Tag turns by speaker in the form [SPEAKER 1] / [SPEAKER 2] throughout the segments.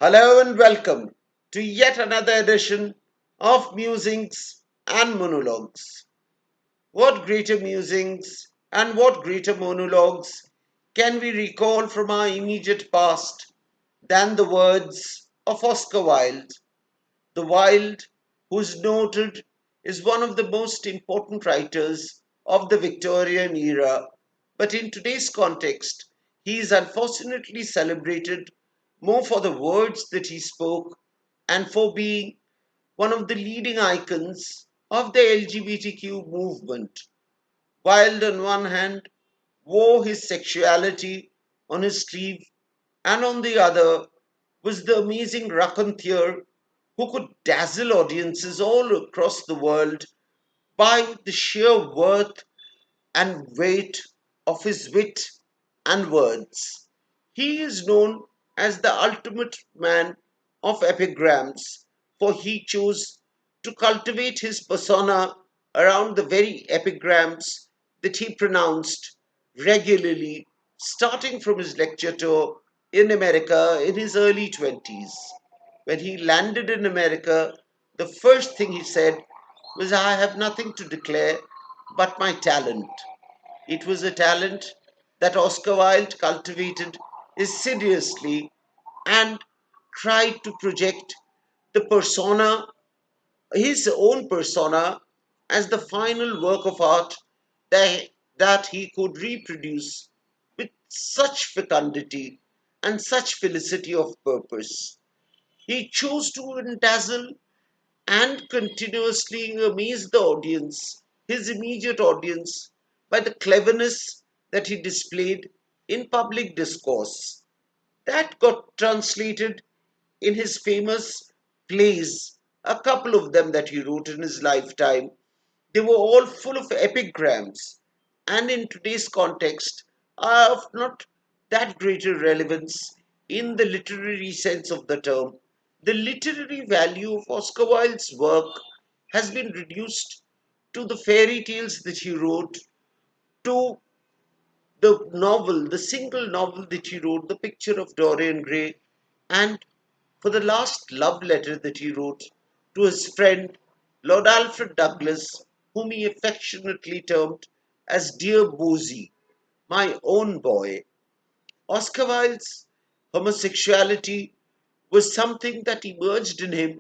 [SPEAKER 1] Hello and welcome to yet another edition of Musings and Monologues. What greater musings and what greater monologues can we recall from our immediate past than the words of Oscar Wilde? The Wilde, who is noted is one of the most important writers of the Victorian era, but in today's context, he is unfortunately celebrated more for the words that he spoke and for being one of the leading icons of the LGBTQ movement. Wilde, on one hand, wore his sexuality on his sleeve, and on the other was the amazing raconteur who could dazzle audiences all across the world by the sheer worth and weight of his wit and words. He is known as the ultimate man of epigrams, for he chose to cultivate his persona around the very epigrams that he pronounced regularly, starting from his lecture tour in America in his early 20s. When he landed in America, the first thing he said was, "I have nothing to declare but my talent." It was a talent that Oscar Wilde cultivated assiduously and tried to project the persona, his own persona, as the final work of art that he could reproduce with such fecundity and such felicity of purpose. He chose to dazzle and continuously amaze the audience, his immediate audience, by the cleverness that he displayed in public discourse. That got translated in his famous plays, a couple of them that he wrote in his lifetime. They were all full of epigrams, and in today's context are of not that greater relevance in the literary sense of the term. The literary value of Oscar Wilde's work has been reduced to the fairy tales that he wrote, to the novel, the single novel that he wrote, The Picture of Dorian Gray, and for the last love letter that he wrote to his friend Lord Alfred Douglas, whom he affectionately termed as Dear Bosie, my own boy. Oscar Wilde's homosexuality was something that emerged in him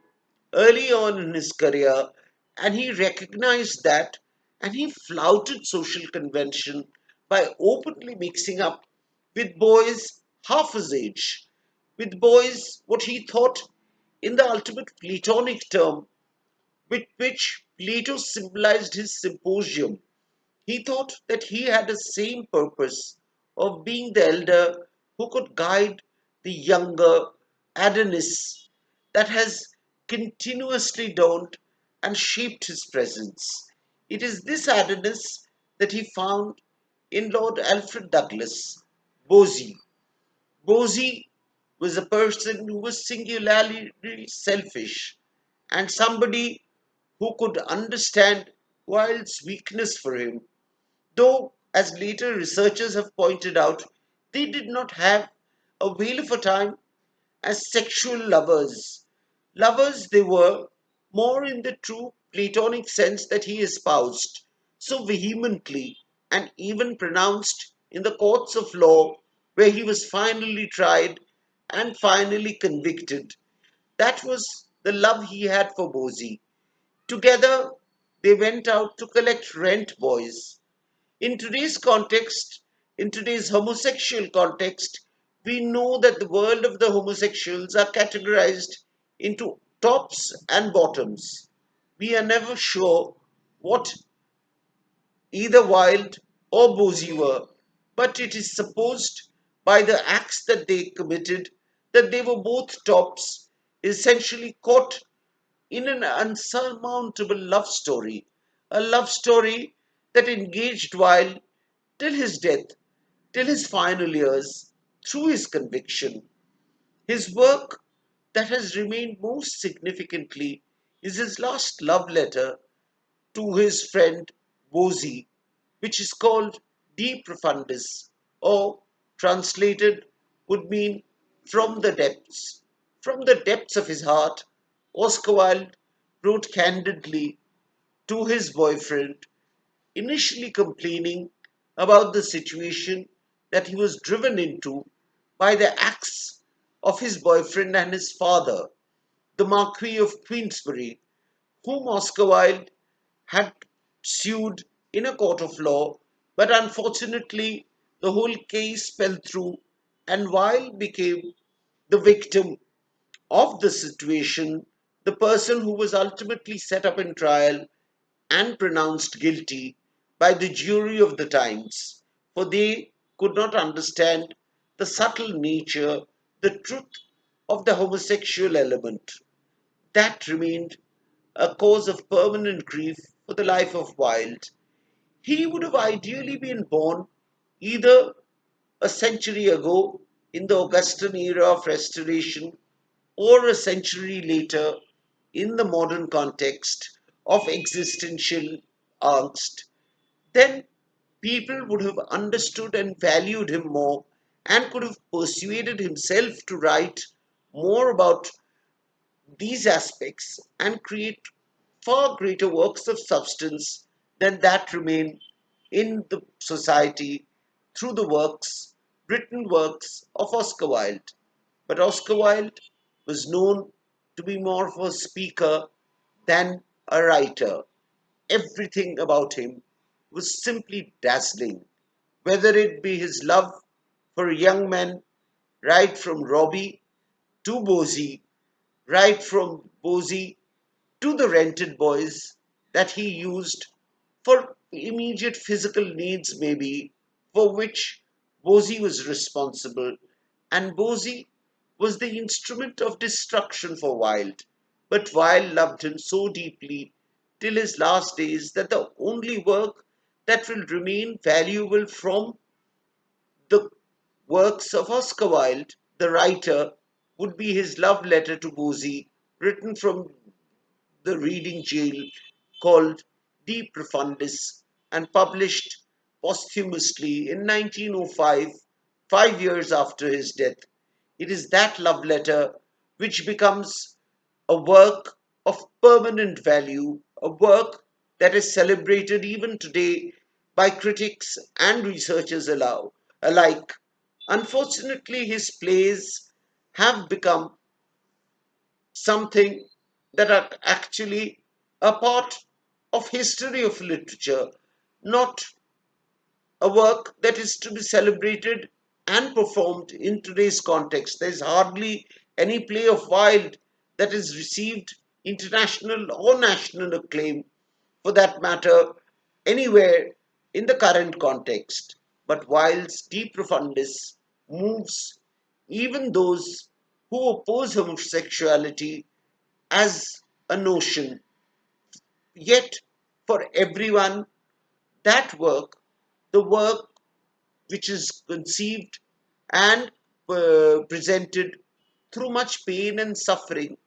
[SPEAKER 1] early on in his career, and he recognized that and he flouted social convention by openly mixing up with boys half his age, with boys what he thought in the ultimate Platonic term with which Plato symbolized his symposium. He thought that he had the same purpose of being the elder who could guide the younger Adonis that has continuously dawned and shaped his presence. It is this Adonis that he found in Lord Alfred Douglas, Bosie. Bosie was a person who was singularly selfish and somebody who could understand Wilde's weakness for him. Though, as later researchers have pointed out, they did not have a whale of a time as sexual lovers. Lovers they were, more in the true Platonic sense that he espoused so vehemently and even pronounced in the courts of law, where he was finally tried and finally convicted. That was the love he had for Bosie. Together, they went out to collect rent boys. In today's context, in today's homosexual context, we know that the world of the homosexuals are categorized into tops and bottoms. We are never sure what either Wilde or Bosie were, but it is supposed by the acts that they committed that they were both tops, essentially caught in an unsurmountable love story, a love story that engaged Wilde till his death, till his final years, through his conviction. His work that has remained most significantly is his last love letter to his friend Bosie, which is called De Profundis, or translated would mean from the depths. From the depths of his heart, Oscar Wilde wrote candidly to his boyfriend, initially complaining about the situation that he was driven into by the acts of his boyfriend and his father, the Marquis of Queensberry, whom Oscar Wilde had sued in a court of law, but unfortunately the whole case fell through and Wilde became the victim of the situation, the person who was ultimately set up in trial and pronounced guilty by the jury of the times, for they could not understand the subtle nature, the truth of the homosexual element. That remained a cause of permanent grief for the life of Wilde. He would have ideally been born either a century ago in the Augustan era of Restoration or a century later in the modern context of existential angst, then people would have understood and valued him more and could have persuaded himself to write more about these aspects and create far greater works of substance than that remain in the society through the written works of Oscar Wilde. But Oscar Wilde was known to be more of a speaker than a writer. Everything about him was simply dazzling, whether it be his love for young men, right from Robbie to Bosie, right from Bosie to the rented boys that he used for immediate physical needs, maybe, for which Bosie was responsible. And Bosie was the instrument of destruction for Wilde. But Wilde loved him so deeply till his last days that the only work that will remain valuable from the works of Oscar Wilde, the writer, would be his love letter to Bosie, written from the reading jail, called De Profundis and published posthumously in 1905, 5 years after his death. It is that love letter which becomes a work of permanent value, a work that is celebrated even today by critics and researchers alike. Unfortunately, his plays have become something that are actually a part of history of literature, not a work that is to be celebrated and performed in today's context. There is hardly any play of Wilde that has received international or national acclaim, for that matter, anywhere in the current context. But Wilde's De Profundis moves even those who oppose homosexuality as a notion. Yet, for everyone, that work, the work which is conceived and presented through much pain and suffering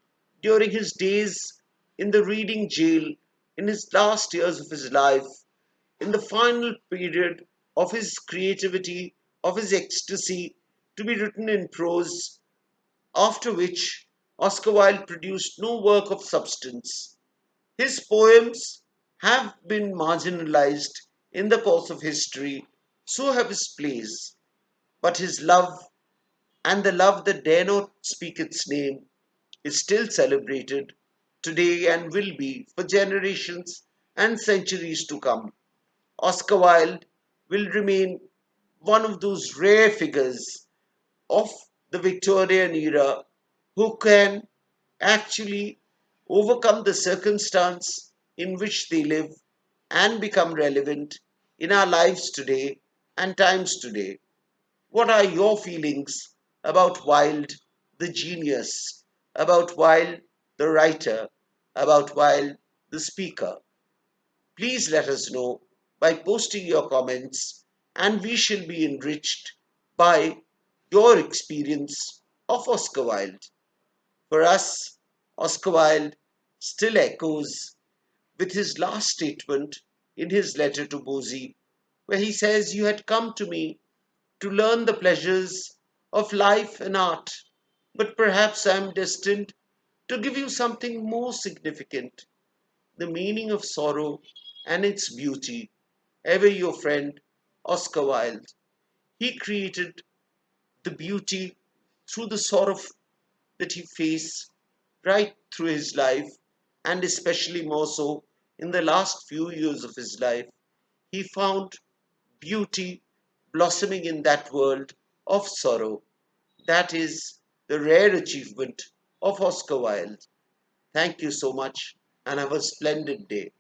[SPEAKER 1] during his days in the reading jail, in his last years of his life, in the final period of his creativity, of his ecstasy, to be written in prose, after which Oscar Wilde produced no work of substance. His poems have been marginalized in the course of history, so have his plays, but his love, and the love that dare not speak its name, is still celebrated today and will be for generations and centuries to come. Oscar Wilde will remain one of those rare figures of the Victorian era who can actually overcome the circumstance in which they live and become relevant in our lives today and times today. What are your feelings about Wilde, the genius, about Wilde, the writer, about Wilde, the speaker? Please let us know by posting your comments, and we shall be enriched by your experience of Oscar Wilde. For us, Oscar Wilde still echoes with his last statement in his letter to Bosie, where he says, "You had come to me to learn the pleasures of life and art. But perhaps I am destined to give you something more significant, the meaning of sorrow and its beauty. Ever your friend, Oscar Wilde. He created the beauty through the sorrow that he faced right through his life, and especially more so in the last few years of his life. He found beauty blossoming in that world of sorrow. That is the rare achievement of Oscar Wilde. Thank you so much and have a splendid day.